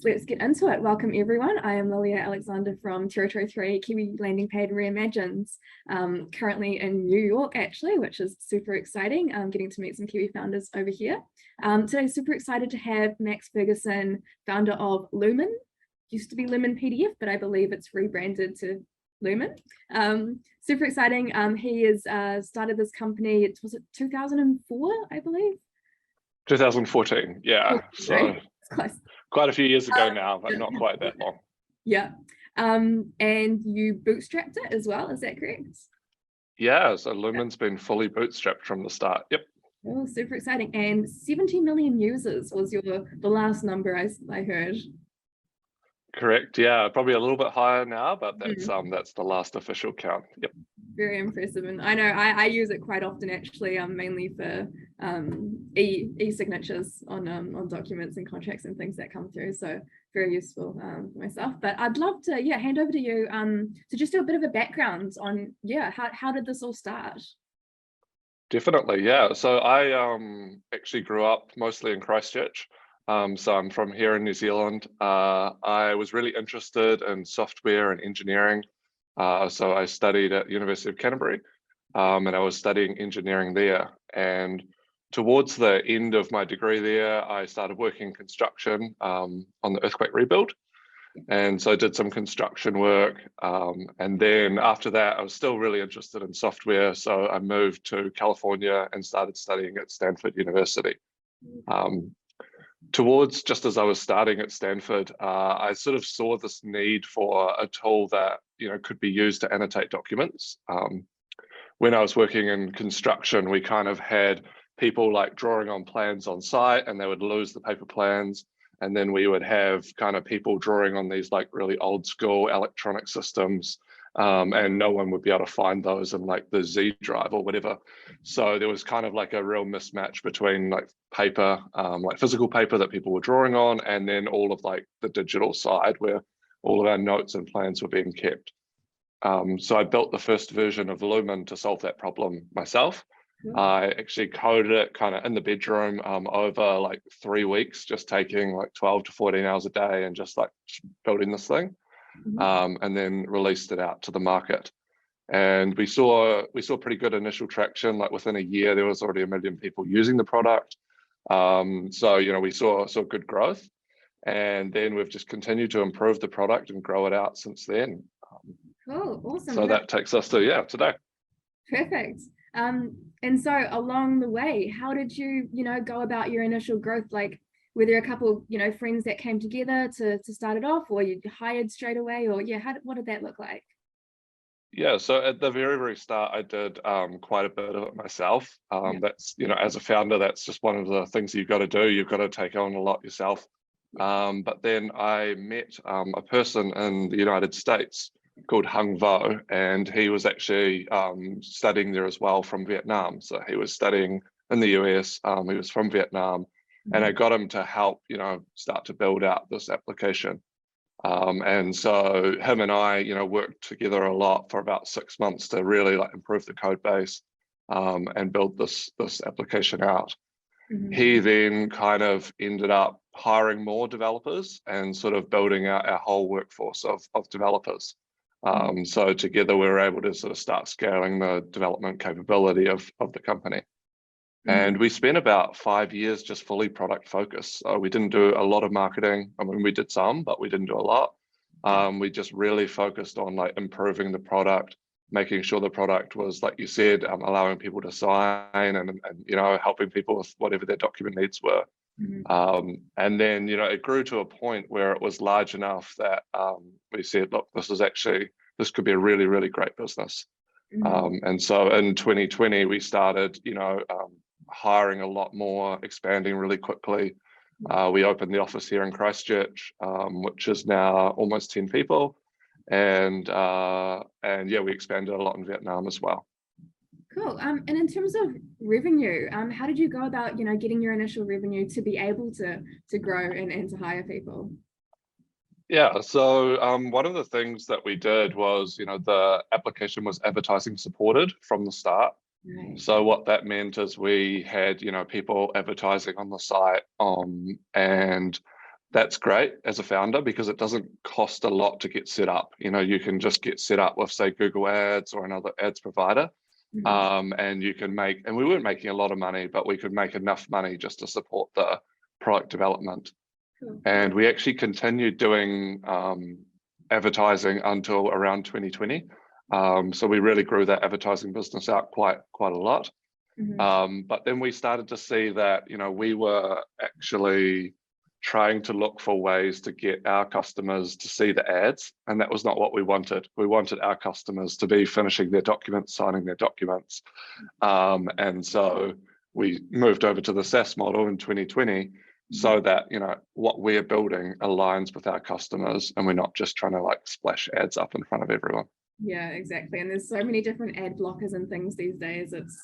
let's get into it. Welcome everyone. I am Lilia Alexander from Territory 3 Kiwi Landing Pad Reimagines, currently in New York actually, which is super exciting. Getting to meet some Kiwi founders over here. Today, super excited to have Max Ferguson, founder of Lumen. Used to be Lumen PDF, but I believe it's rebranded to Lumen. Super exciting. He has started this company, was it 2004, I believe? 2014, yeah. Oh, so it's close. Quite a few years ago now, but not quite that long. Yeah. And you bootstrapped it as well, is that correct? Yeah, so Lumen's been fully bootstrapped from the start. Yep. Oh, super exciting. And 70 million users was the last number I heard. Correct. Yeah, probably a little bit higher now, but that's the last official count. Yep. Very impressive, and I know I use it quite often actually, mainly for e-signatures on documents and contracts and things that come through. So very useful for myself. But I'd love to hand over to you to just do a bit of a background on how did this all start? Definitely, yeah. So I actually grew up mostly in Christchurch. So I'm from here in New Zealand. I was really interested in software and engineering. So I studied at University of Canterbury, and I was studying engineering there. And towards the end of my degree there, I started working construction on the earthquake rebuild. And so I did some construction work. And then after that, I was still really interested in software. So I moved to California and started studying at Stanford University. Towards just as I was starting at Stanford, I sort of saw this need for a tool that could be used to annotate documents. When I was working in construction, we kind of had people like drawing on plans on site, and they would lose the paper plans, and then we would have kind of people drawing on these like really old school electronic systems, and no one would be able to find those in like the Z drive or whatever. So there was kind of like a real mismatch between like paper, like physical paper that people were drawing on, and then all of like the digital side where all of our notes and plans were being kept. So I built the first version of Lumen to solve that problem myself. I actually coded it kind of in the bedroom over like 3 weeks, just taking like 12 to 14 hours a day and just like building this thing. And then released it out to the market. And we saw pretty good initial traction. Like within a year, there was already 1 million people using the product. So we saw good growth, and then we've just continued to improve the product and grow it out since then. Cool, awesome. So that takes us to today. Perfect. And so along the way, how did you go about your initial growth? Like, were there a couple friends that came together to start it off, or you hired straight away, or what did that look like? Yeah, so at the very, very start, I did quite a bit of it myself. That's, as a founder, that's just one of the things you've got to do. You've got to take on a lot yourself. But then I met a person in the United States called Hung Vo, and he was actually studying there as well from Vietnam. So he was studying in the US, he was from Vietnam, and I got him to help, start to build out this application. And so him and I, worked together a lot for about 6 months to really like improve the code base and build this application out. He then kind of ended up hiring more developers and sort of building out our whole workforce of developers. So together we were able to sort of start scaling the development capability of the company. And we spent about 5 years just fully product focused. So we didn't do a lot of marketing. I mean, we did some, but we didn't do a lot. We just really focused on like improving the product, making sure the product was, like you said, allowing people to sign and helping people with whatever their document needs were. And then, it grew to a point where it was large enough that we said, look, this could be a really, really great business. And so in 2020, we started, hiring a lot more, expanding really quickly. We opened the office here in Christchurch, which is now almost 10 people. And we expanded a lot in Vietnam as well. Cool. And in terms of revenue, how did you go about, getting your initial revenue to be able to grow and to hire people? Yeah, so one of the things that we did was, the application was advertising supported from the start. Right. So what that meant is we had, people advertising on the site, and that's great as a founder because it doesn't cost a lot to get set up. You know, you can just get set up with, say, Google Ads or another ads provider. And you can make, and we weren't making a lot of money, but we could make enough money just to support the product development. Cool. And we actually continued doing advertising until around 2020. So we really grew that advertising business out quite a lot. But then we started to see that, you know, we were actually trying to look for ways to get our customers to see the ads, and that was not what we wanted. We wanted our customers to be finishing their documents, signing their documents. And so we moved over to the SaaS model in 2020 so that, you know, what we're building aligns with our customers and we're not just trying to like splash ads up in front of everyone. Yeah, exactly. And there's so many different ad blockers and things these days. It's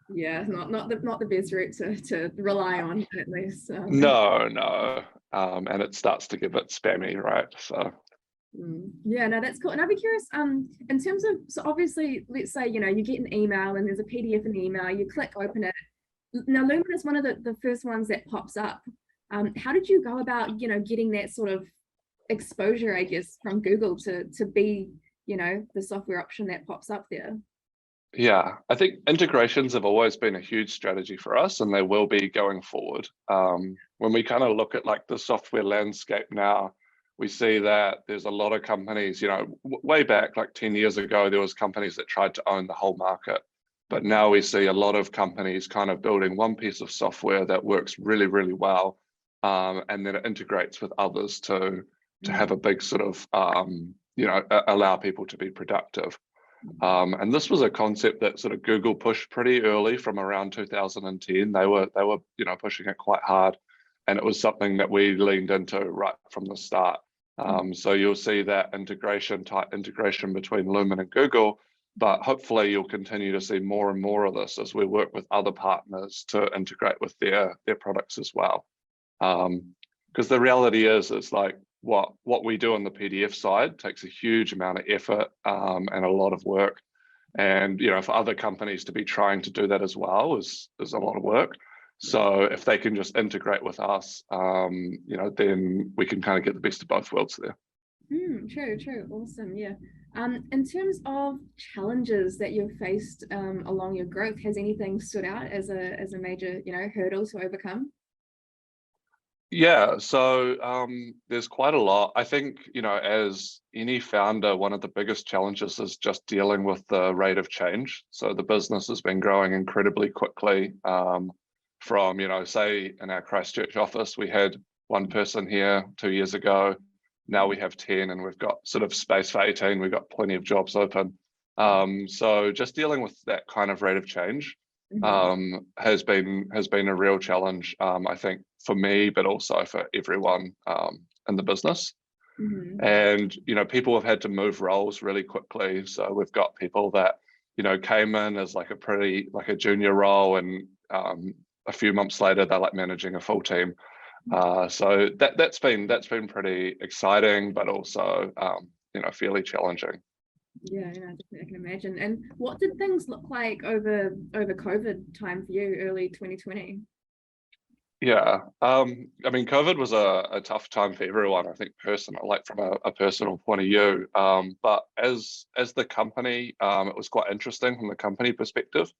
not the best route to rely on, at least. No. And it starts to get a bit spammy, right? So yeah, no, that's cool. And I'd be curious, in terms of, so obviously, let's say, you know, you get an email and there's a PDF in the email, you click open it. Now Lumen is one of the first ones that pops up. How did you go about, you know, getting that sort of exposure, I guess, from Google to be, you know, the software option that pops up there? Yeah, I think integrations have always been a huge strategy for us, and they will be going forward. When we kind of look at like the software landscape now, we see that there's a lot of companies, you know, way back like 10 years ago, there was companies that tried to own the whole market. But now we see a lot of companies kind of building one piece of software that works really, really well. And then it integrates with others to have a big sort of, you know, allow people to be productive. And this was a concept that sort of Google pushed pretty early from around 2010. They were, you know, pushing it quite hard. And it was something that we leaned into right from the start. So you'll see that tight integration between Lumen and Google, but hopefully you'll continue to see more and more of this as we work with other partners to integrate with their products as well. Because the reality is, it's like what we do on the PDF side takes a huge amount of effort and a lot of work. And, you know, for other companies to be trying to do that as well is a lot of work. So if they can just integrate with us, you know, then we can kind of get the best of both worlds there. True. Awesome. Yeah. In terms of challenges that you've faced along your growth, has anything stood out as a major, you know, hurdle to overcome? Yeah, so there's quite a lot. I think, you know, as any founder, one of the biggest challenges is just dealing with the rate of change. So the business has been growing incredibly quickly. From, you know, say in our Christchurch office, we had one person here 2 years ago. Now we have 10 and we've got sort of space for 18. We've got plenty of jobs open. So just dealing with that kind of rate of change has been a real challenge, I think, for me, but also for everyone in the business. And, you know, people have had to move roles really quickly. So we've got people that, you know, came in as like a junior role, and a few months later they're like managing a full team. So that's been pretty exciting, but also you know, fairly challenging. Yeah, definitely, I can imagine. And what did things look like over COVID time for you, early 2020? Yeah, I mean, COVID was a tough time for everyone, I think, personal, like from a personal point of view. But as the company, it was quite interesting from the company perspective,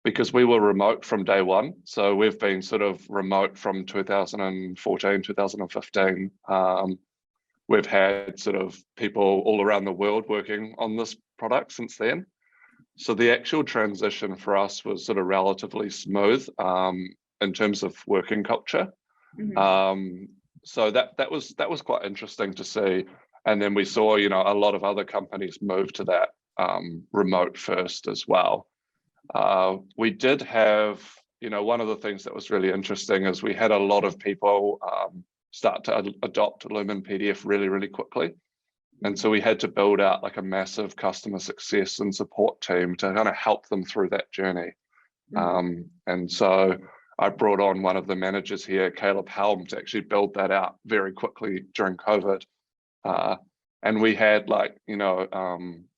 because we were remote from day one. So we've been sort of remote from 2014, 2015. We've had sort of people all around the world working on this product since then. So the actual transition for us was sort of relatively smooth in terms of working culture. So that was quite interesting to see. And then we saw, you know, a lot of other companies move to that remote first as well. We did have, you know, one of the things that was really interesting is we had a lot of people start to adopt Lumen PDF really, really quickly. And so we had to build out like a massive customer success and support team to kind of help them through that journey. And so I brought on one of the managers here, Caleb Helm, to actually build that out very quickly during COVID. And we had like, you know,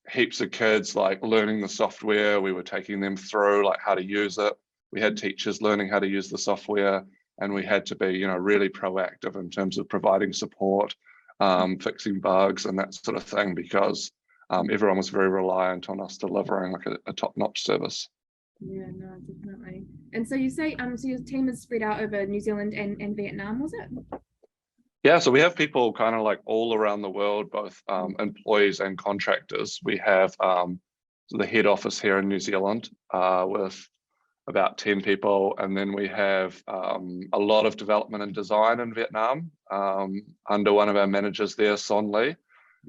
heaps of kids like learning the software. We were taking them through like how to use it. We had teachers learning how to use the software. and we had to be, you know, really proactive in terms of providing support, fixing bugs and that sort of thing, because everyone was very reliant on us delivering like a top-notch service. Yeah, no, definitely. And so you say, so your team is spread out over New Zealand and Vietnam, was it? Yeah, so we have people kind of like all around the world, both employees and contractors. We have the head office here in New Zealand with about 10 people, and then we have a lot of development and design in Vietnam under one of our managers there, Son Lee.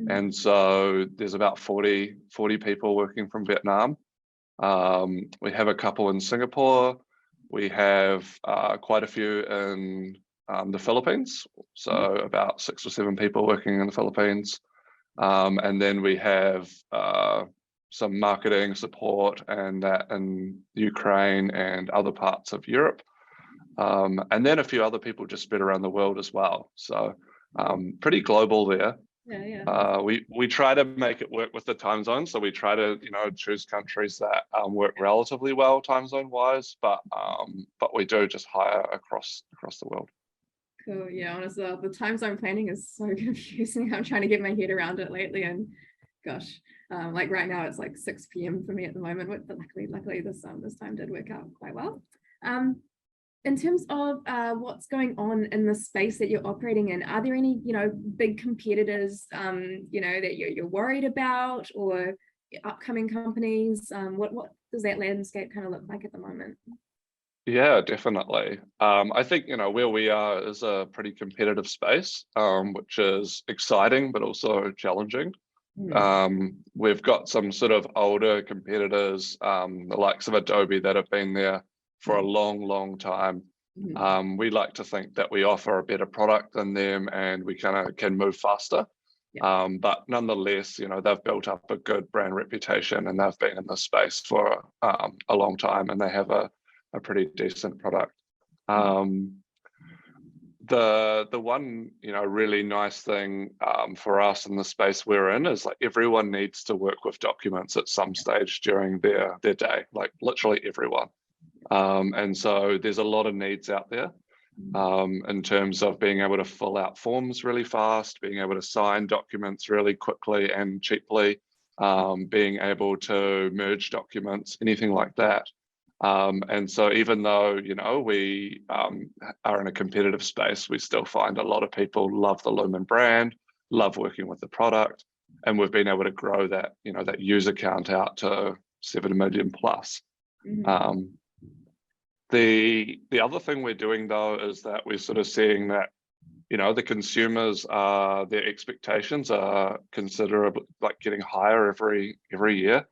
And so there's about 40 people working from Vietnam. We have a couple in Singapore. We have quite a few in the Philippines, so about 6 or 7 people working in the Philippines. And then we have some marketing support and that in Ukraine and other parts of Europe. And then a few other people just spread around the world as well. So pretty global there. Yeah. We try to make it work with the time zone. So we try to, you know, choose countries that work relatively well time zone wise, but we do just hire across the world. Cool. Yeah, honestly, the time zone planning is so confusing. I'm trying to get my head around it lately, and gosh, like right now it's like 6 p.m. for me at the moment, but luckily this time did work out quite well. In terms of what's going on in the space that you're operating in, are there any, you know, big competitors, you know, that you're worried about, or upcoming companies? What does that landscape kind of look like at the moment? Yeah, definitely. I think, you know, where we are is a pretty competitive space, which is exciting, but also challenging. We've got some sort of older competitors, the likes of Adobe, that have been there for a long time. We like to think that we offer a better product than them and we kind of can move faster. But nonetheless, you know, they've built up a good brand reputation and they've been in this space for a long time, and they have a pretty decent product. The one, you know, really nice thing for us in the space we're in is like everyone needs to work with documents at some stage during their day, like literally everyone. And so there's a lot of needs out there in terms of being able to fill out forms really fast, being able to sign documents really quickly and cheaply, being able to merge documents, anything like that. And so even though, you know, we are in a competitive space, we still find a lot of people love the Lumen brand, love working with the product, and we've been able to grow that, you know, that user count out to 7 million plus. The other thing we're doing though is that we're sort of seeing that, you know, the consumers their expectations are considerably like getting higher every year,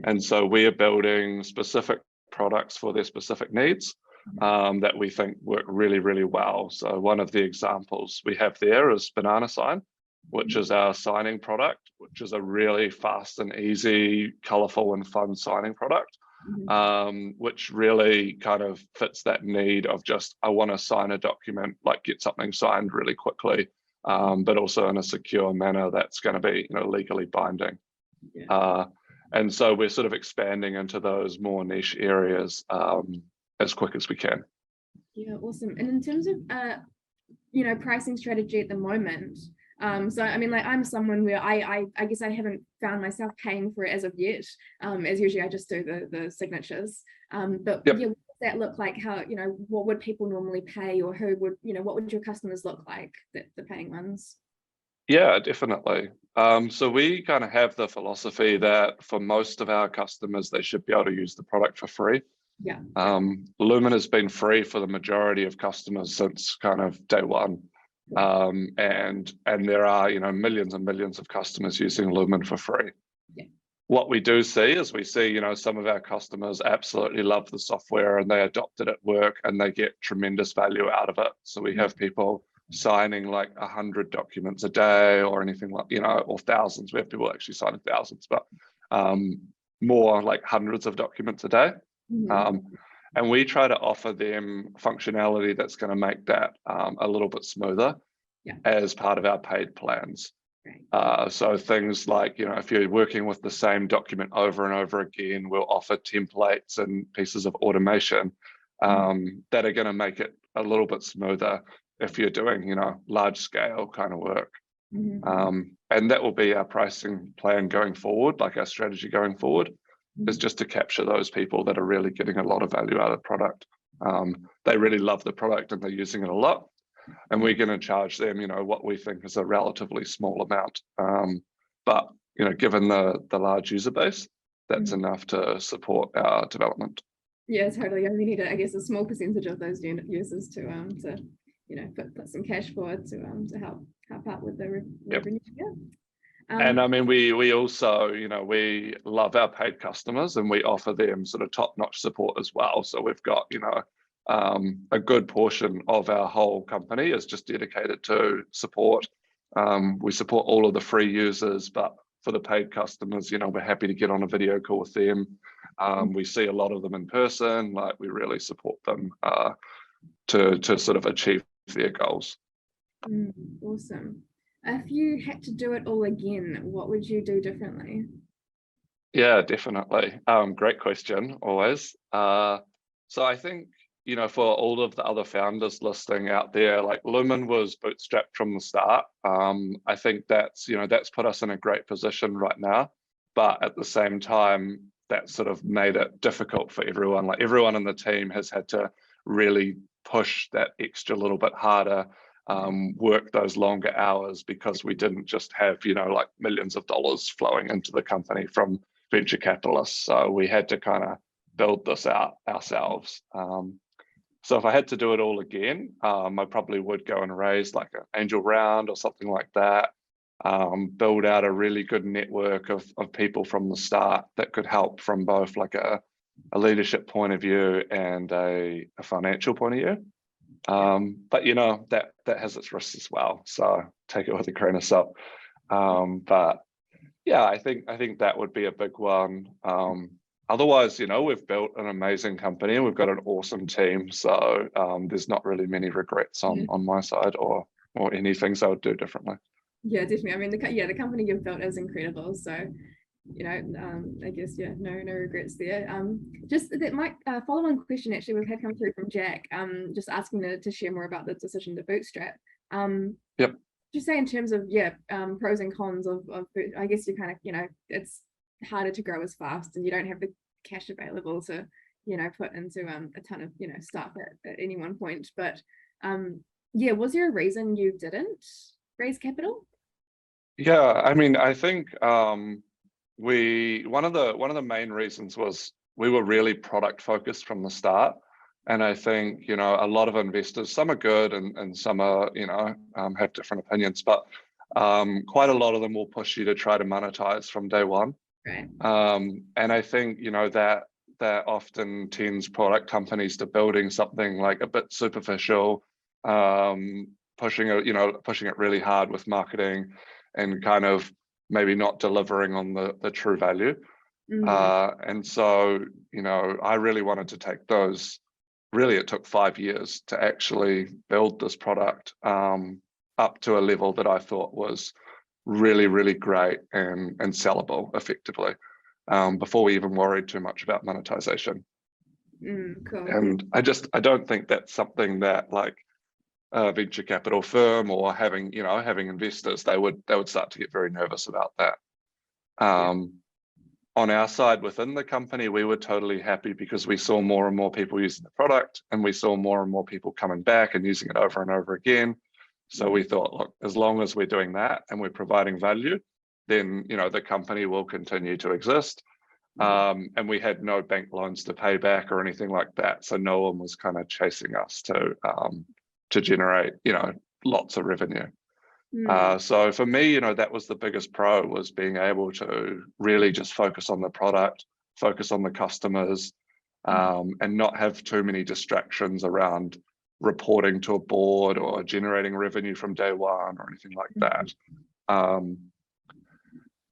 and so we are building specific products for their specific needs that we think work really well. So one of the examples we have there is Banana Sign, which is our signing product, which is a really fast and easy, colorful and fun signing product, which really kind of fits that need of just, I want to sign a document, like get something signed really quickly, but also in a secure manner that's going to be, you know, legally binding. And so we're sort of expanding into those more niche areas as quick as we can. Yeah, awesome. And in terms of, you know, pricing strategy at the moment, so I mean, like I'm someone where I guess I haven't found myself paying for it as of yet, as usually I just do the signatures. But yeah, what does that look like? How, you know, what would people normally pay, or who would, you know, what would your customers look like, the paying ones? Yeah, definitely. So we kind of have the philosophy that for most of our customers, they should be able to use the product for free. Lumen has been free for the majority of customers since kind of day one. And there are, you know, millions and millions of customers using Lumen for free. What we do see is we see, you know, some of our customers absolutely love the software and they adopt it at work and they get tremendous value out of it. So we have people signing like 100 documents a day or anything like, you know, or thousands. We have people actually signing thousands, but more like hundreds of documents a day. And we try to offer them functionality that's going to make that a little bit smoother as part of our paid plans. So things like, you know, if you're working with the same document over and over again, we'll offer templates and pieces of automation that are going to make it a little bit smoother if you're doing, you know, large scale kind of work. And that will be our pricing plan going forward, like our strategy going forward, is just to capture those people that are really getting a lot of value out of the product. They really love the product and they're using it a lot. And we're going to charge them, you know, what we think is a relatively small amount. But, you know, given the large user base, that's enough to support our development. Yeah, totally. And we need, I guess, a small percentage of those users to you know, put some cash forward to help out with the revenue. Yeah. And I mean, we also, you know, we love our paid customers and we offer them sort of top-notch support as well. So we've got, you know, a good portion of our whole company is just dedicated to support. We support all of the free users, but for the paid customers, you know, we're happy to get on a video call with them. We see a lot of them in person, like we really support them to sort of achieve their goals. Awesome. If you had to do it all again, what would you do differently? Yeah, definitely. Great question, always. So I think, you know, for all of the other founders listening out there, like Lumen was bootstrapped from the start. I think that's, you know, that's put us in a great position right now. But at the same time, that sort of made it difficult for everyone. Like everyone in the team has had to really push that extra little bit harder, work those longer hours, because we didn't just have, you know, like millions of dollars flowing into the company from venture capitalists. So we had to kind of build this out ourselves. So if I had to do it all again, I probably would go and raise like an angel round or something like that. Build out a really good network of people from the start that could help from both like a leadership point of view and a financial point of view. But you know, that has its risks as well, so take it with a grain of salt. But yeah, I think that would be a big one. Otherwise, you know, we've built an amazing company and we've got an awesome team, so there's not really many regrets on my side or any things I would do differently. Yeah, definitely. I mean, the company you've built is incredible, so you know, I guess, yeah, no regrets there. Just that my follow-on question actually we've had come through from Jack, just asking to share more about the decision to bootstrap. Yep. Just say in terms of pros and cons of I guess you kind of, you know, it's harder to grow as fast and you don't have the cash available to, you know, put into a ton of, you know, stuff at any one point. But yeah, was there a reason you didn't raise capital? Yeah, I mean, I think one of the main reasons was we were really product focused from the start. And I think, you know, a lot of investors, some are good and some are, you know, have different opinions, but quite a lot of them will push you to try to monetize from day one. Right. And I think, you know, that often tends product companies to building something like a bit superficial, pushing it really hard with marketing and kind of maybe not delivering on the true value. And so, you know, I really wanted to take those. Really, it took 5 years to actually build this product up to a level that I thought was really, really great and sellable effectively, before we even worried too much about monetization. Cool. And I don't think that's something that like a venture capital firm or having investors, they would start to get very nervous about that. On our side within the company, we were totally happy because we saw more and more people using the product and we saw more and more people coming back and using it over and over again. So we thought, look, as long as we're doing that and we're providing value, then, you know, the company will continue to exist. And we had no bank loans to pay back or anything like that. So no one was kind of chasing us to generate, you know, lots of revenue. So for me, you know, that was the biggest pro, was being able to really just focus on the product, focus on the customers, and not have too many distractions around reporting to a board or generating revenue from day one or anything like that.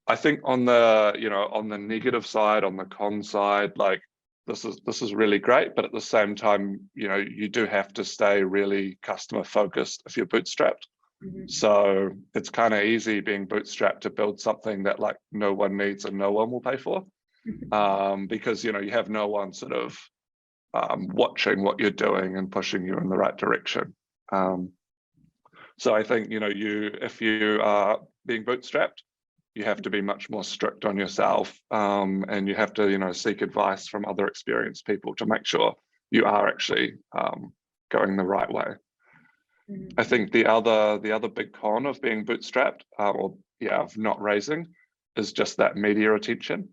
I think on the negative side, on the con side, like this is really great, but at the same time, you know, you do have to stay really customer focused if you're bootstrapped. So it's kind of easy being bootstrapped to build something that like no one needs and no one will pay for, because, you know, you have no one sort of watching what you're doing and pushing you in the right direction. So I think, if you are being bootstrapped, you have to be much more strict on yourself, and you have to, seek advice from other experienced people to make sure you are actually going the right way. I think the other big con of being bootstrapped, of not raising, is just that media attention.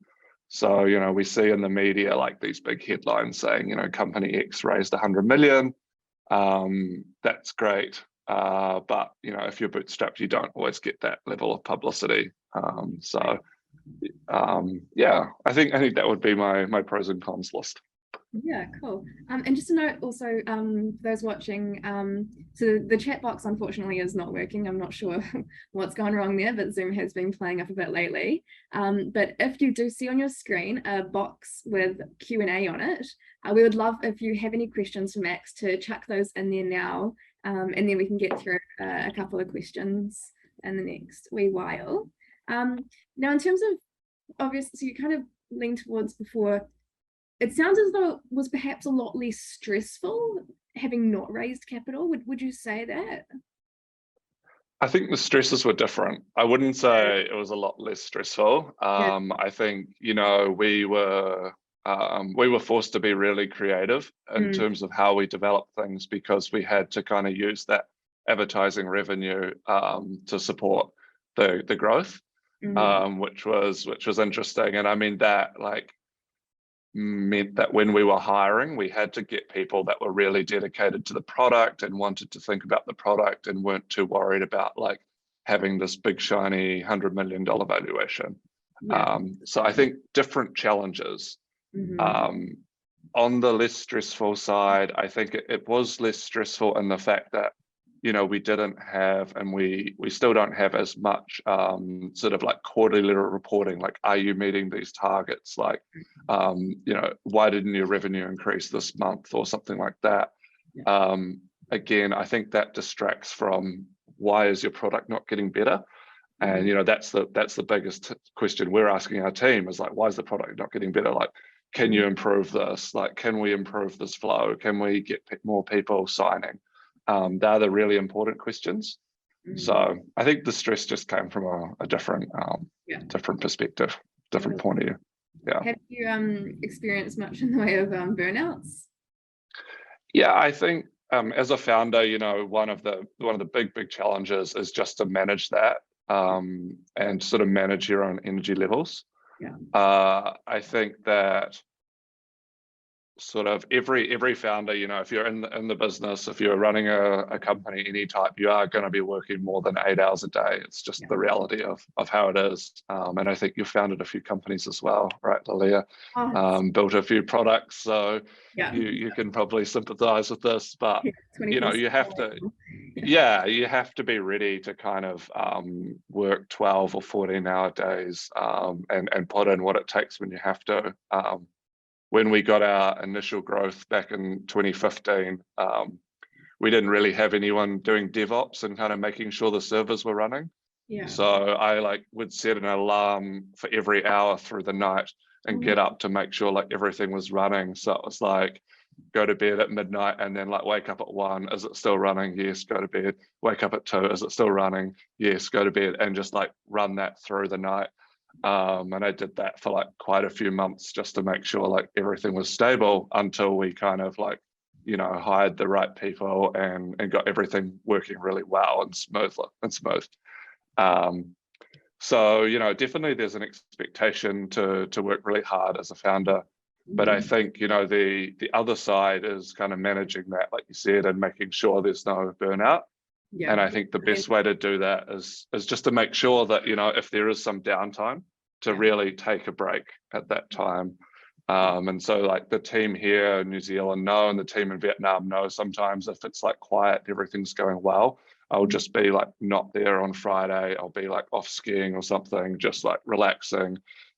So, we see in the media like these big headlines saying, company X raised 100 million. That's great. But, if you're bootstrapped, you don't always get that level of publicity. I think that would be my pros and cons list. Yeah, cool. And just a note also, those watching, so the chat box unfortunately is not working. I'm not sure what's gone wrong there, but Zoom has been playing up a bit lately. But if you do see on your screen a box with Q&A on it, we would love if you have any questions for Max to chuck those in there now, and then we can get through a couple of questions in the next wee while. Now, in terms of, obviously, so you kind of leaned towards before, it sounds as though it was perhaps a lot less stressful having not raised capital. Would you say that? I think the stresses were different. I wouldn't say it was a lot less stressful. I think, we were forced to be really creative in terms of how we developed things, because we had to kind of use that advertising revenue to support the growth, which was interesting. And I mean, that meant that when we were hiring, we had to get people that were really dedicated to the product and wanted to think about the product and weren't too worried about having this big shiny $100 million valuation. So I think different challenges. On the less stressful side, I think it was less stressful in the fact that we didn't have, and we still don't have as much sort of quarterly reporting, are you meeting these targets? Why didn't your revenue increase this month or something like that? Again, I think that distracts from why is your product not getting better? And that's the biggest question we're asking our team is why is the product not getting better? Can you improve this? Can we improve this flow? Can we get more people signing? They're the really important questions. So I think the stress just came from a different different perspective, different point of view. Yeah. Have you experienced much in the way of burnouts? Yeah, I think as a founder, one of the big challenges is just to manage that and sort of manage your own energy levels. I think that sort of every founder, if you're in the business, if you're running a company any type, you are going to be working more than 8 hours a day. It's just the reality of how it is. And I think you've founded a few companies as well, right, Lilia? Built a few products, so you can probably sympathize with this, but you have to be ready to kind of work 12 or 14-hour days and put in what it takes when you have to. When we got our initial growth back in 2015, we didn't really have anyone doing DevOps and kind of making sure the servers were running. So I would set an alarm for every hour through the night and get up to make sure everything was running. So it was go to bed at midnight and then wake up at 1. Is it still running? Yes, go to bed. Wake up at 2. Is it still running? Yes, go to bed, and just run that through the night. And I did that for quite a few months just to make sure everything was stable until we kind of hired the right people and got everything working really well and smooth. So definitely there's an expectation to work really hard as a founder, but I think the other side is kind of managing that, like you said, and making sure there's no burnout. And I think the best way to do that is just to make sure that, if there is some downtime, to really take a break at that time. And so the team here in New Zealand know, and the team in Vietnam know, sometimes if it's quiet, everything's going well, I'll just be not there on Friday. I'll be off skiing or something, just relaxing,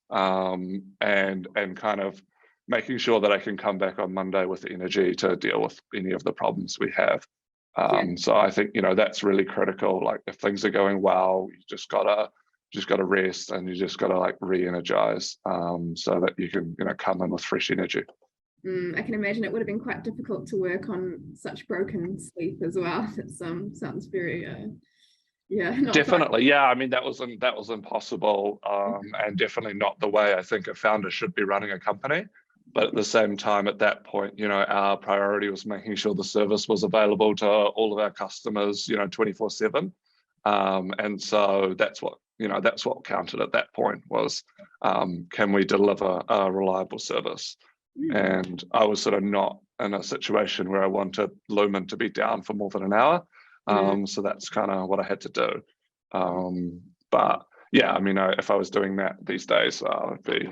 and kind of making sure that I can come back on Monday with the energy to deal with any of the problems we have. So I think that's really critical. If things are going well, you just gotta rest, and you just gotta re-energize so that you can come in with fresh energy. I can imagine it would have been quite difficult to work on such broken sleep as well. It sounds very, yeah, not fun. Definitely, yeah. I mean, that was impossible, and definitely not the way I think a founder should be running a company. But at the same time, at that point, our priority was making sure the service was available to all of our customers, 24/7. And so that's what counted at that point was, can we deliver a reliable service? And I was sort of not in a situation where I wanted Lumen to be down for more than an hour. So that's kind of what I had to do. But yeah, I mean, if I was doing that these days, it'd be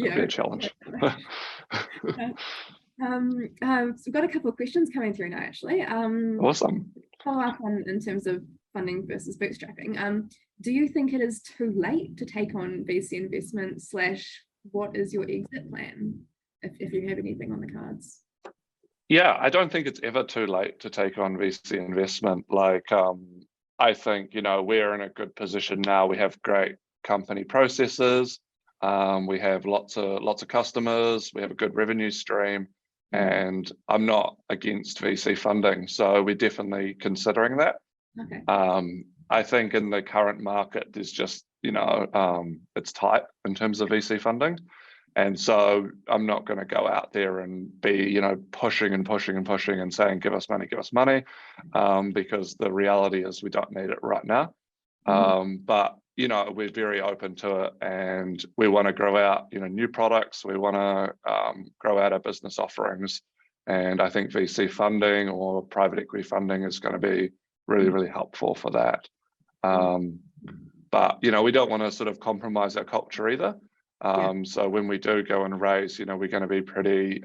a challenge. We've got a couple of questions coming through now, actually. Awesome. Follow up on in terms of funding versus bootstrapping. Do you think it is too late to take on VC investment / what is your exit plan if you have anything on the cards? Yeah, I don't think it's ever too late to take on VC investment. Like, I think, we're in a good position now. We have great company processes. We have lots of customers. We have a good revenue stream, and I'm not against VC funding. So we're definitely considering that. Okay. I think in the current market, there's just, it's tight in terms of VC funding. And so I'm not going to go out there and be, pushing and saying, give us money, because the reality is we don't need it right now. But, we're very open to it, and we want to grow out, new products. We want to grow out our business offerings. And I think VC funding or private equity funding is going to be really, really helpful for that. But, we don't want to sort of compromise our culture either. So when we do go and raise, we're going to be pretty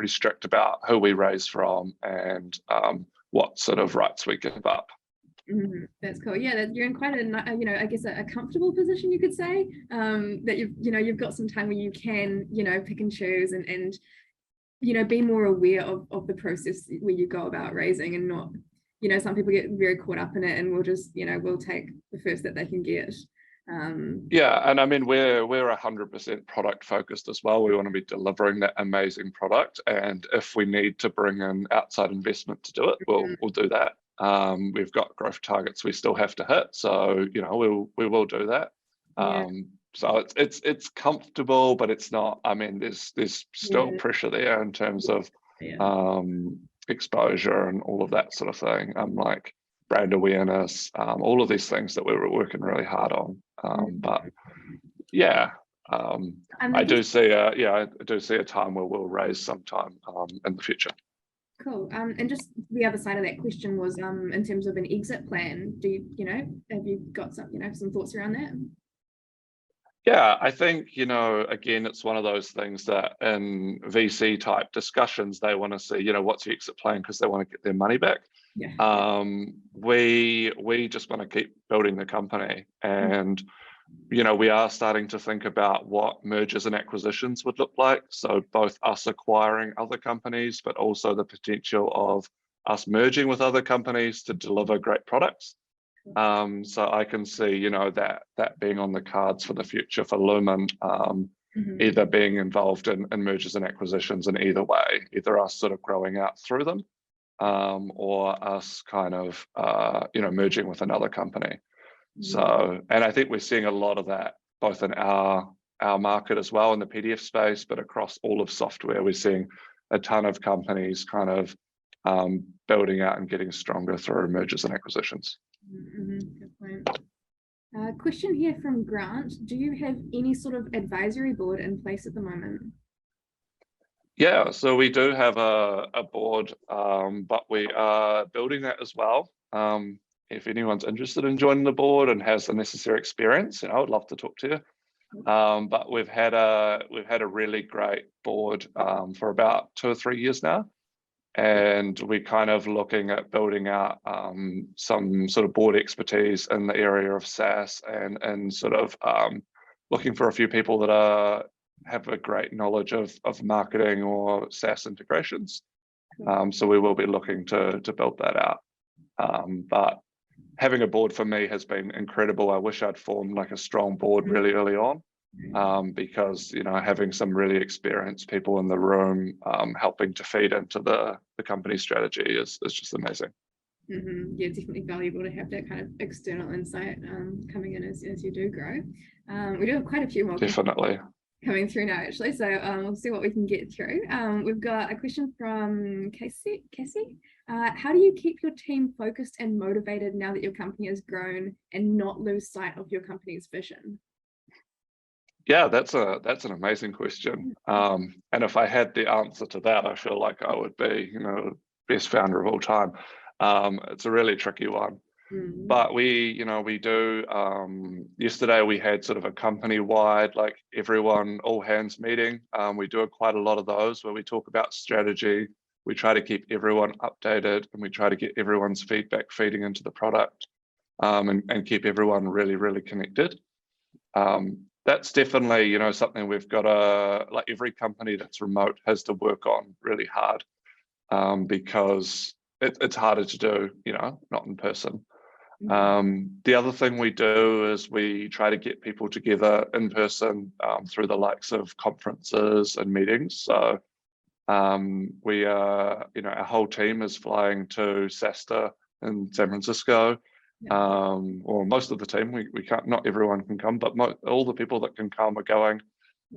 strict about who we raise from and what sort of rights we give up. That's cool. Yeah, you're in quite a, I guess a comfortable position, you could say, that you've got some time where you can, pick and choose and be more aware of the process where you go about raising, and not, some people get very caught up in it and we'll take the first that they can get. Yeah, and I mean, we're 100% product focused as well. We want to be delivering that amazing product, and if we need to bring in outside investment to do it, we'll do that. We've got growth targets we still have to hit, so we will do that. So it's comfortable, but it's not. I mean, there's still pressure there in terms of exposure and all of that sort of thing. Like brand awareness, all of these things that we were working really hard on. But yeah, I do see a time where we'll raise sometime in the future. Cool. And just the other side of that question was, in terms of an exit plan, have you got some thoughts around that? Yeah, I think, again, it's one of those things that in VC type discussions, they want to see, what's your exit plan, because they want to get their money back. We just want to keep building the company, and we are starting to think about what mergers and acquisitions would look like. So both us acquiring other companies, but also the potential of us merging with other companies to deliver great products. So I can see, that being on the cards for the future for Lumen, either being involved in mergers and acquisitions in either way, either us sort of growing out through them, or us kind of, merging with another company. So, and I think we're seeing a lot of that both in our market as well in the PDF space, but across all of software, we're seeing a ton of companies kind of building out and getting stronger through mergers and acquisitions. Good point. Question here from Grant. Do you have any sort of advisory board in place at the moment? Yeah, so we do have a board, but we are building that as well. If anyone's interested in joining the board and has the necessary experience, I would love to talk to you. But we've had a really great board for about 2 or 3 years now. And we're kind of looking at building out some sort of board expertise in the area of SaaS, and sort of looking for a few people that have a great knowledge of marketing or SaaS integrations. So we will be looking to build that out. But having a board for me has been incredible. I wish I'd formed like a strong board really early on. because having some really experienced people in the room helping to feed into the company strategy is just amazing. Yeah, definitely valuable to have that kind of external insight coming in as you do grow. We do have quite a few more Definitely coming through now, actually, so we'll see what we can get through. We've got a question from Cassie. How do you keep your team focused and motivated now that your company has grown and not lose sight of your company's vision? Yeah, that's an amazing question. And if I had the answer to that, I feel like I would be, best founder of all time. It's a really tricky one. But we do, yesterday we had sort of a company-wide, like everyone, all hands meeting. We do quite a lot of those where we talk about strategy. We try to keep everyone updated and we try to get everyone's feedback feeding into the product and keep everyone really, really connected. That's definitely, something we've got to, like every company that's remote has to work on really hard because it's harder to do, not in person. The other thing we do is we try to get people together in person through the likes of conferences and meetings. So we are, our whole team is flying to SASTA in San Francisco. Or most of the team, we can't, not everyone can come, but all the people that can come are going.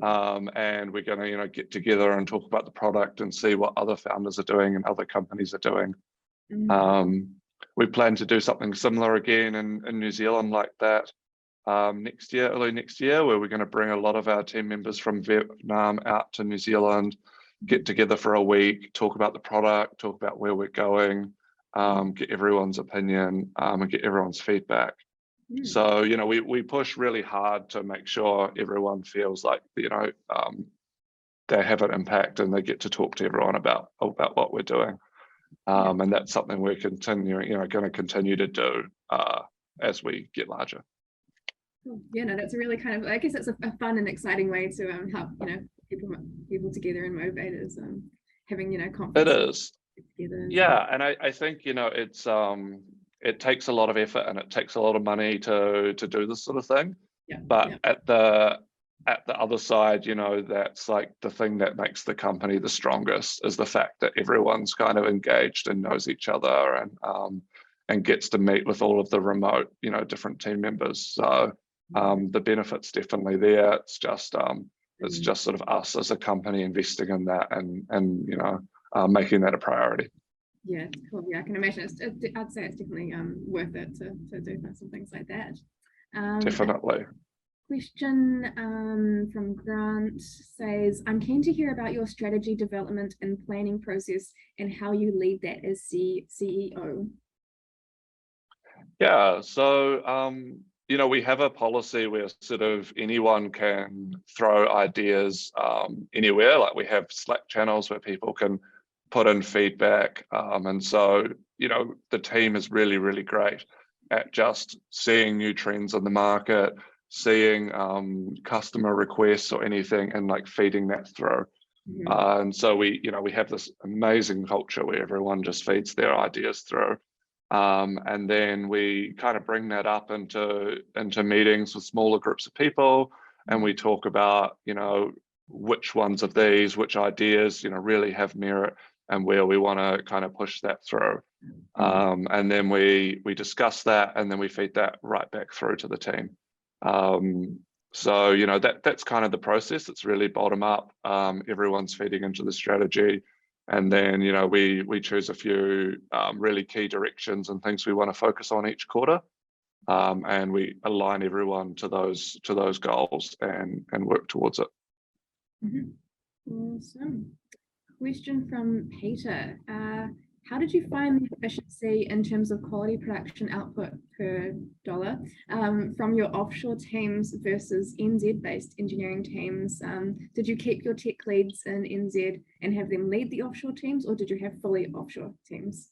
And we're going to, get together and talk about the product and see what other founders are doing and other companies are doing. We plan to do something similar again in New Zealand like that early next year, where we're going to bring a lot of our team members from Vietnam out to New Zealand, get together for a week, talk about the product, talk about where we're going, get everyone's opinion and get everyone's feedback. So, we push really hard to make sure everyone feels like, they have an impact and they get to talk to everyone about what we're doing. And that's something we're continuing, going to continue to do as we get larger. Yeah, no, that's a really kind of, I guess it's a fun and exciting way to help, people together and motivators having, confidence. It is. Together. Yeah, and I think, it's it takes a lot of effort and it takes a lot of money to do this sort of thing. But at the other side, that's like the thing that makes the company the strongest is the fact that everyone's kind of engaged and knows each other and gets to meet with all of the remote, different team members. So the benefit's definitely there. It's just sort of us as a company investing in that and making that a priority. Yeah, cool. Yeah, I can imagine. I'd say it's definitely worth it to do some things like that. Definitely. Question from Grant says, I'm keen to hear about your strategy development and planning process and how you lead that as CEO. Yeah, so we have a policy where sort of anyone can throw ideas anywhere. Like we have Slack channels where people can put in feedback. And so, the team is really, really great at just seeing new trends in the market, seeing customer requests or anything and like feeding that through. And so we have this amazing culture where everyone just feeds their ideas through. And then we kind of bring that up into meetings with smaller groups of people, and we talk about, which ones of these, which ideas, really have merit and where we want to kind of push that through. And then we discuss that and then we feed that right back through to the team. So, that's kind of the process. It's really bottom up. Everyone's feeding into the strategy. And then, we choose a few really key directions and things we want to focus on each quarter. And we align everyone to those goals and work towards it. Awesome. Question from Peter. How did you find the efficiency in terms of quality production output per dollar from your offshore teams versus NZ-based engineering teams? Did you keep your tech leads in NZ and have them lead the offshore teams, or did you have fully offshore teams?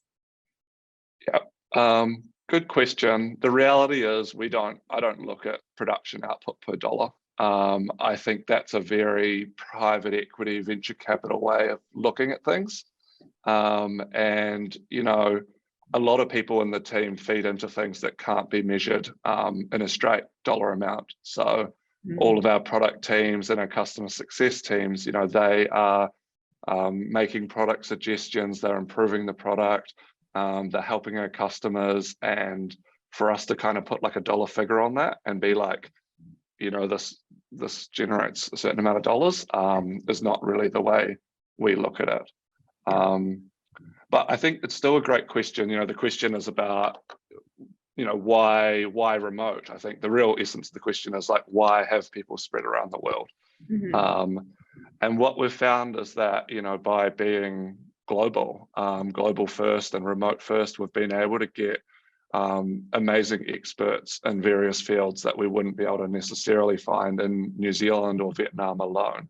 Yeah, good question. The reality is I don't look at production output per dollar. I think that's a very private equity venture capital way of looking at things. And, a lot of people in the team feed into things that can't be measured in a straight dollar amount. So all of our product teams and our customer success teams, you know, they are making product suggestions, they're improving the product, they're helping our customers, and for us to kind of put like a dollar figure on that and be like, you know, this generates a certain amount of dollars is not really the way we look at it. But I think it's still a great question. You know, the question is about, you know, why remote? I think the real essence of the question is like, why have people spread around the world? And what we've found is that, you know, by being global first and remote first, we've been able to get amazing experts in various fields that we wouldn't be able to necessarily find in New Zealand or Vietnam alone.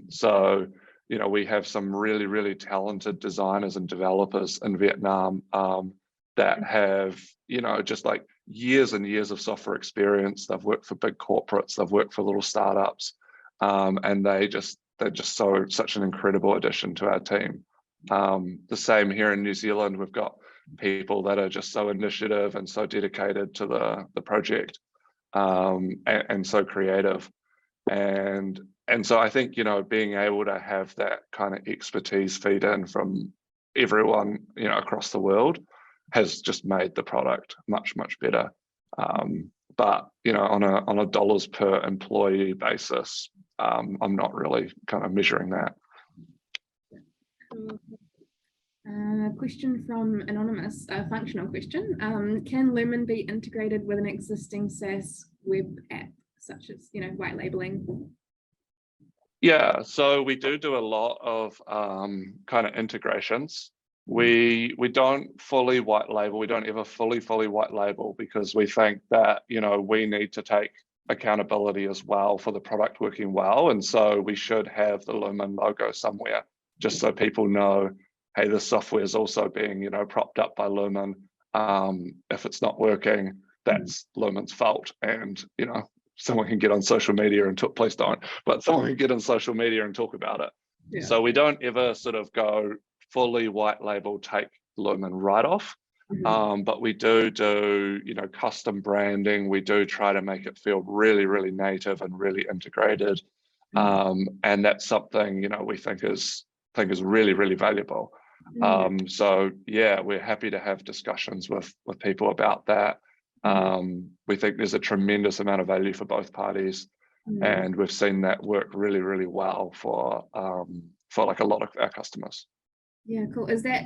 So, you know, we have some really, really talented designers and developers in Vietnam that have, you know, just like years and years of software experience. They've worked for big corporates, they've worked for little startups, and they're just such an incredible addition to our team. The same here in New Zealand, we've got people that are just so initiative and so dedicated to the project, and so creative. And so I think, you know, being able to have that kind of expertise feed in from everyone, you know, across the world has just made the product much, much better. But, you know, on a dollars per employee basis, I'm not really kind of measuring that. Question from Anonymous, a functional question. Can Lumen be integrated with an existing SaaS web app, such as, you know, white labeling? Yeah, so we do a lot of kind of integrations. We don't fully white label. We don't ever fully white label, because we think that, you know, we need to take accountability as well for the product working well. And so we should have the Lumen logo somewhere, just so people know, hey, this software is also being, you know, propped up by Lumen. If it's not working, that's Lumen's fault. And, you know, someone can get on social media and talk, please don't, but someone can get on social media and talk about it. Yeah. So we don't ever sort of go fully white label, take Lumen right off. But we do, you know, custom branding. We do try to make it feel really, really native and really integrated. And that's something, you know, we think is really, really valuable. So yeah, we're happy to have discussions with people about that. We think there's a tremendous amount of value for both parties, and we've seen that work really, really well for like a lot of our customers. Yeah, cool. Is that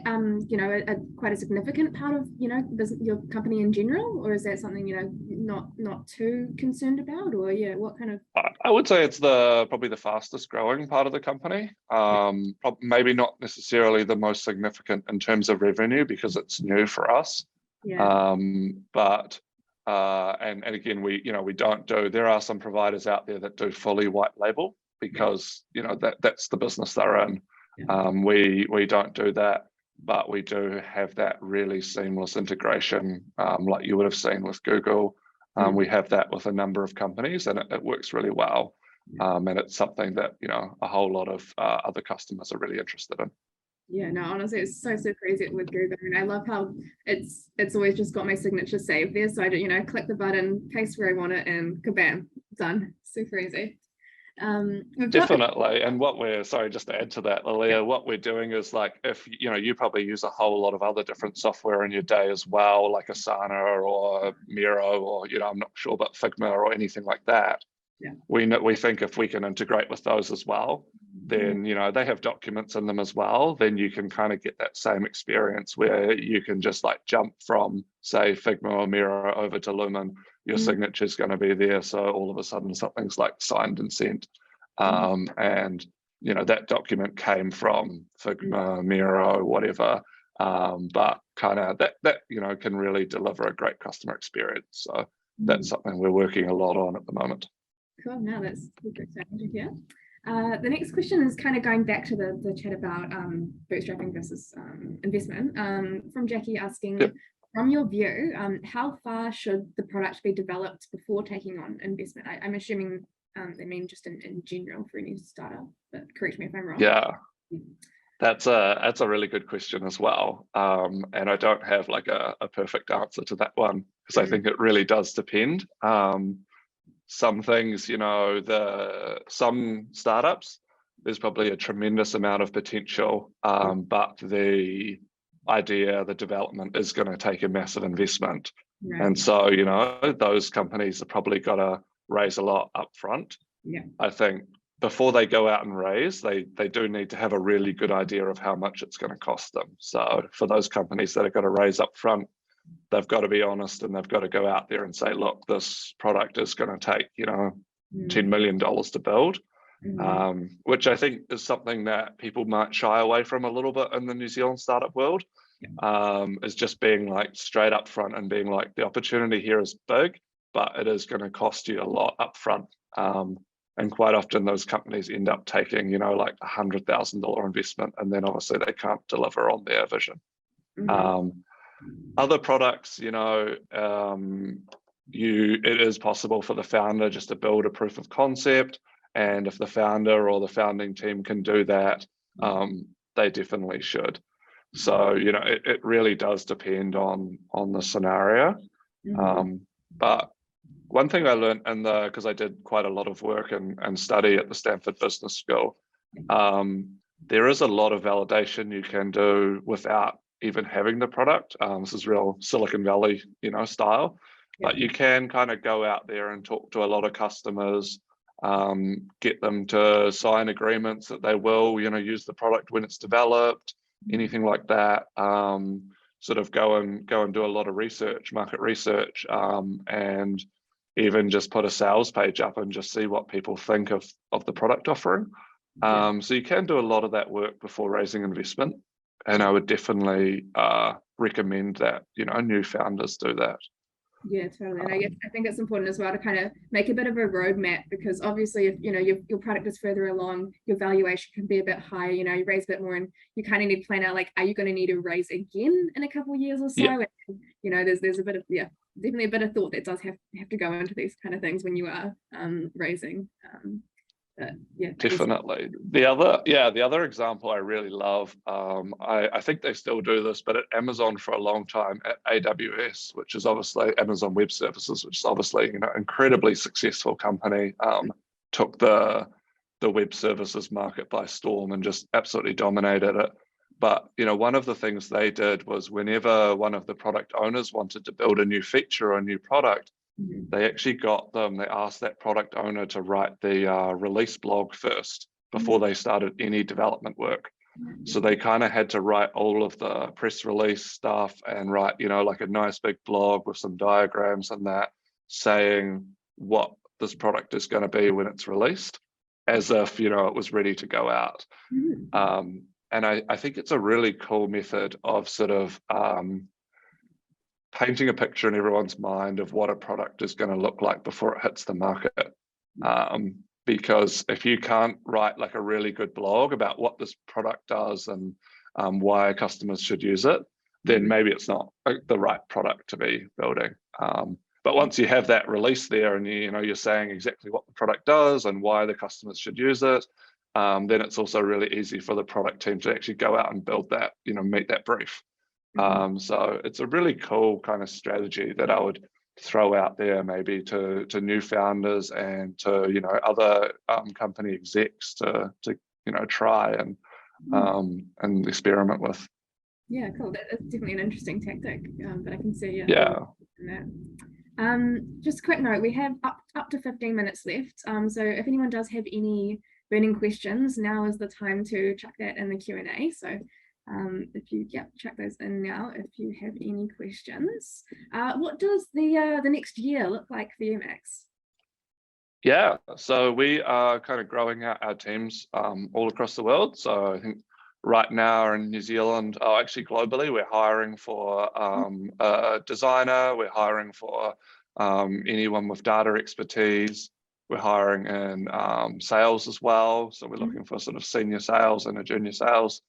you know, quite a significant part of, you know, your company in general, or is that something, you know, not too concerned about, or yeah, what kind of? I would say it's probably the fastest growing part of the company. Maybe not necessarily the most significant in terms of revenue, because it's new for us. Yeah. But and again, we don't do. There are some providers out there that do fully white label, because you know that's the business they're in. We don't do that, but we do have that really seamless integration, like you would have seen with Google. We have that with a number of companies, and it works really well. And it's something that, you know, a whole lot of other customers are really interested in. Yeah, no, honestly, it's so crazy with Google. I mean, I love how it's always just got my signature saved there, so I don't, you know, click the button, paste where I want it, and kabam, done. Super easy. Definitely. And what we're, sorry, just to add to that, Lilia, what we're doing is, like, if you know, you probably use a whole lot of other different software in your day as well, like Asana or Miro, or, you know, I'm not sure about Figma or anything like that. Yeah. We think if we can integrate with those as well, then, you know, they have documents in them as well, then you can kind of get that same experience where you can just like jump from, say, Figma or Miro over to Lumen. Your signature is going to be there, so all of a sudden something's like signed and sent. And, you know, that document came from Figma, Miro, whatever, but kind of that, you know, can really deliver a great customer experience. So that's something we're working a lot on at the moment. Cool. Now that's super exciting to hear. The next question is kind of going back to the chat about bootstrapping versus investment, from Jackie asking, yep, from your view, how far should the product be developed before taking on investment? I'm assuming they mean just in general for any startup, but correct me if I'm wrong. Yeah, that's a really good question as well. And I don't have like a perfect answer to that one, because I think it really does depend. some things, some startups, there's probably a tremendous amount of potential, but the development is going to take a massive investment. Right. And so, those companies have probably got to raise a lot up front. Yeah. I think before they go out and raise, they do need to have a really good idea of how much it's going to cost them. So for those companies that are going to raise up front, they've got to be honest, and they've got to go out there and say, look, this product is going to take, $10 million to build. Which I think is something that people might shy away from a little bit in the New Zealand startup world, is just being like straight up front and being like, the opportunity here is big, but it is going to cost you a lot up front. And quite often those companies end up taking, like $100,000 investment, and then obviously they can't deliver on their vision. Other products, it is possible for the founder just to build a proof of concept. And if the founder or the founding team can do that, they definitely should. So, it really does depend on the scenario. But one thing I learned because I did quite a lot of work and study at the Stanford Business School, there is a lot of validation you can do without even having the product. This is real Silicon Valley, style. But you can kind of go out there and talk to a lot of customers, get them to sign agreements that they will, use the product when it's developed, anything like that. Sort of go and do a lot of research, market research, and even just put a sales page up and just see what people think of the product offering. So you can do a lot of that work before raising investment, and I would definitely recommend that new founders do that. Yeah, totally. And I think it's important as well to kind of make a bit of a roadmap, because obviously if your product is further along, your valuation can be a bit higher, you raise a bit more, and you kind of need to plan out, like, are you going to need to raise again in a couple of years or so? And, there's a bit of definitely a bit of thought that does have to go into these kind of things when you are raising. Definitely. The other example I really love, I think they still do this, but at Amazon for a long time, at AWS, which is obviously Amazon Web Services, which is obviously incredibly successful company, took the web services market by storm and just absolutely dominated it. But one of the things they did was, whenever one of the product owners wanted to build a new feature or a new product, they actually they asked that product owner to write the release blog first before they started any development work. So they kind of had to write all of the press release stuff and write, like a nice big blog with some diagrams and that, saying what this product is going to be when it's released, as if, it was ready to go out. And I think it's a really cool method of sort of painting a picture in everyone's mind of what a product is going to look like before it hits the market. Because if you can't write like a really good blog about what this product does and why customers should use it, then maybe it's not the right product to be building. But once you have that release there and you're saying exactly what the product does and why the customers should use it, then it's also really easy for the product team to actually go out and build that, meet that brief. So it's a really cool kind of strategy that I would throw out there, maybe to new founders and to other company execs to try and experiment with. Yeah, cool. That's definitely an interesting tactic, but I can see just a quick note, we have up to 15 minutes left, so if anyone does have any burning questions, now is the time to chuck that in the Q&A. So if you chuck those in now if you have any questions. What does the next year look like for you, Max? Yeah, so we are kind of growing out our teams all across the world. So I think right now in New Zealand, actually globally, we're hiring for a designer, we're hiring for anyone with data expertise, we're hiring in sales as well. So we're looking for sort of senior sales and a junior sales.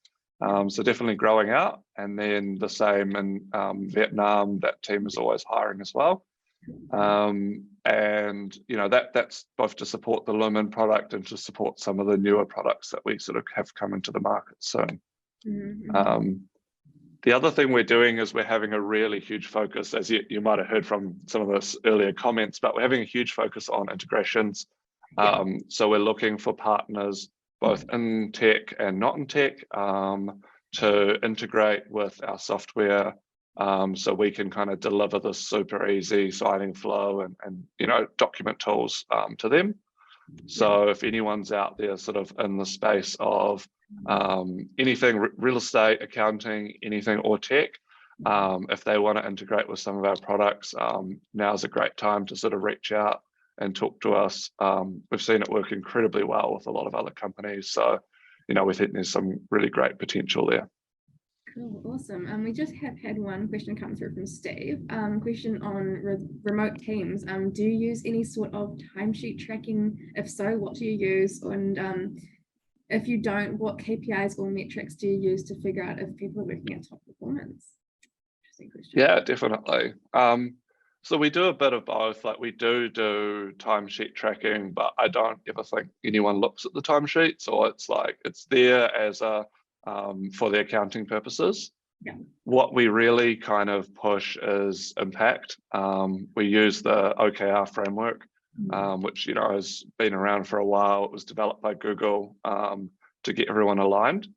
So definitely growing out, and then the same in Vietnam, that team is always hiring as well. And that's both to support the Lumen product and to support some of the newer products that we sort of have come into the market soon. The other thing we're doing is we're having a really huge focus, as you might have heard from some of those earlier comments, but we're having a huge focus on integrations. Yeah. So we're looking for partners both in tech and not in tech to integrate with our software, so we can kind of deliver this super easy signing flow and document tools to them. So if anyone's out there sort of in the space of anything real estate, accounting, anything or tech, if they want to integrate with some of our products, now's a great time to sort of reach out and talk to us. We've seen it work incredibly well with a lot of other companies. So, we think there's some really great potential there. Cool, awesome. We just have had one question come through from Steve. Question on remote teams. Do you use any sort of timesheet tracking? If so, what do you use? And if you don't, what KPIs or metrics do you use to figure out if people are working at top performance? Interesting question. Yeah, definitely. So we do a bit of both. Like we do timesheet tracking, but I don't ever think anyone looks at the timesheets, or it's like it's there as a for the accounting purposes. Yeah. What we really kind of push is impact. We use the OKR framework, which has been around for a while. It was developed by Google to get everyone aligned.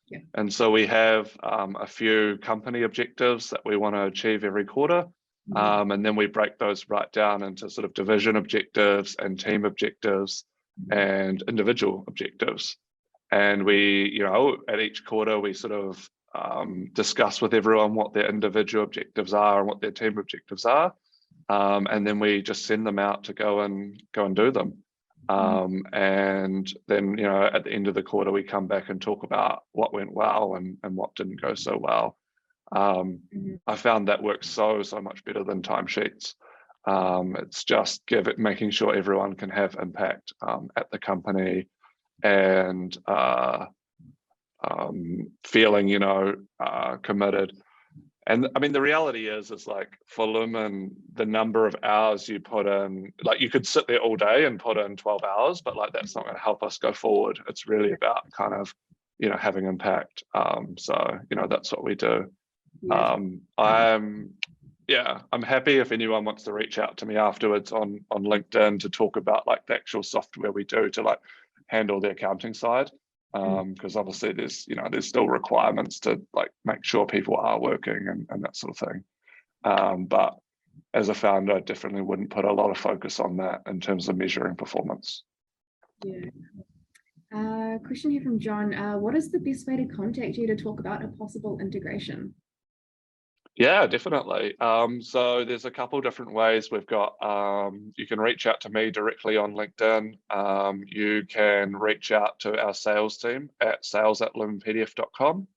Yeah. And so we have a few company objectives that we want to achieve every quarter. And then we break those right down into sort of division objectives and team objectives and individual objectives. And we, at each quarter, we sort of discuss with everyone what their individual objectives are and what their team objectives are. And then we just send them out to go and do them. And then, at the end of the quarter, we come back and talk about what went well and what didn't go so well. I found that works so much better than timesheets. It's just making sure everyone can have impact at the company and feeling, committed. And I mean, the reality is like for Lumen, the number of hours you put in, like you could sit there all day and put in 12 hours, but like that's not going to help us go forward. It's really about kind of, having impact. So, that's what we do. I'm happy if anyone wants to reach out to me afterwards on LinkedIn to talk about like the actual software we do to like handle the accounting side. Because obviously there's still requirements to like make sure people are working and that sort of thing. But as a founder, I definitely wouldn't put a lot of focus on that in terms of measuring performance. Yeah. Question here from John. What is the best way to contact you to talk about a possible integration? Yeah, definitely. So there's a couple different ways. We've got, you can reach out to me directly on LinkedIn. You can reach out to our sales team at sales@lumenpdf.com.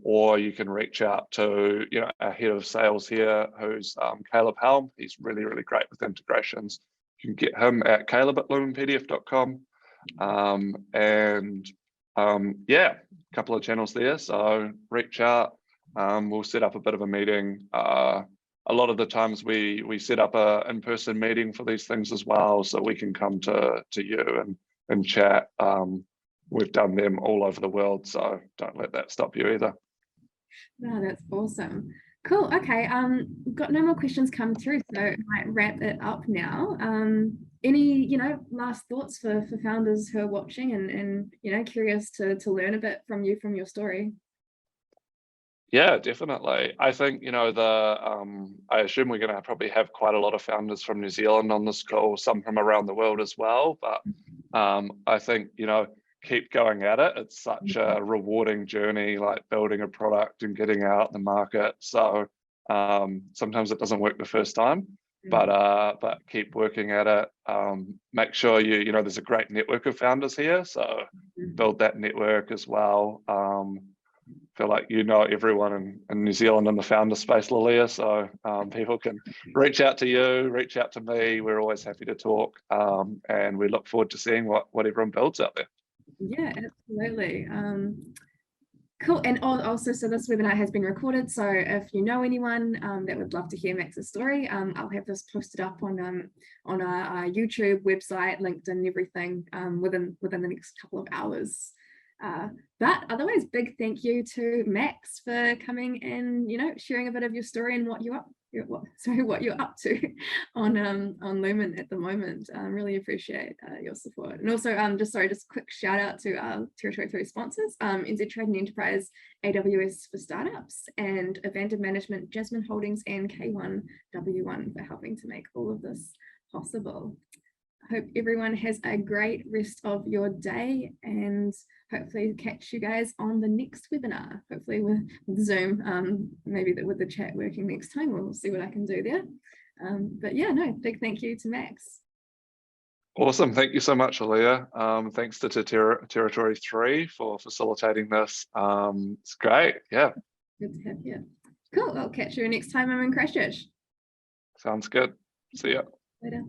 Or you can reach out to, our head of sales here, who's Caleb Helm. He's really, really great with integrations. You can get him at caleb@lumenpdf.com. A couple of channels there. So reach out. We'll set up a bit of a meeting. A lot of the times we set up a in-person meeting for these things as well, so we can come to you and chat. We've done them all over the world, so don't let that stop you either. No, that's awesome. Cool. Okay. Got no more questions come through, so I might wrap it up now. Any last thoughts for founders who are watching and curious to learn a bit from you, from your story? Yeah, definitely. I think, I assume we're going to probably have quite a lot of founders from New Zealand on this call, some from around the world as well. But I think, keep going at it. It's such a rewarding journey, like building a product and getting out in the market. So sometimes it doesn't work the first time, but keep working at it. Make sure there's a great network of founders here. So build that network as well. Feel like everyone in New Zealand in the founder space, Lilia, so people can reach out to you, reach out to me. We're always happy to talk, and we look forward to seeing what everyone builds out there. Yeah, absolutely. Cool. And also, so this webinar has been recorded, so if you know anyone that would love to hear Max's story, I'll have this posted up on our YouTube website, LinkedIn, everything within the next couple of hours. But otherwise, big thank you to Max for coming and, you know, sharing a bit of your story and what you're up to on Lumen at the moment. Really appreciate your support. And also, just a quick shout out to our Territory 3 sponsors, NZ Trade and Enterprise, AWS for Startups, and Evander Management, Jasmine Holdings, and K1W1 for helping to make all of this possible. I hope everyone has a great rest of your day, and hopefully catch you guys on the next webinar, hopefully with Zoom, maybe with the chat working next time. We'll see what I can do there. But yeah, no, big thank you to Max. Awesome. Thank you so much, Aaliyah. Thanks to Territory 3 for facilitating this. It's great. Yeah. Good to have you. Cool. I'll catch you next time I'm in Christchurch. Sounds good. See ya. Later.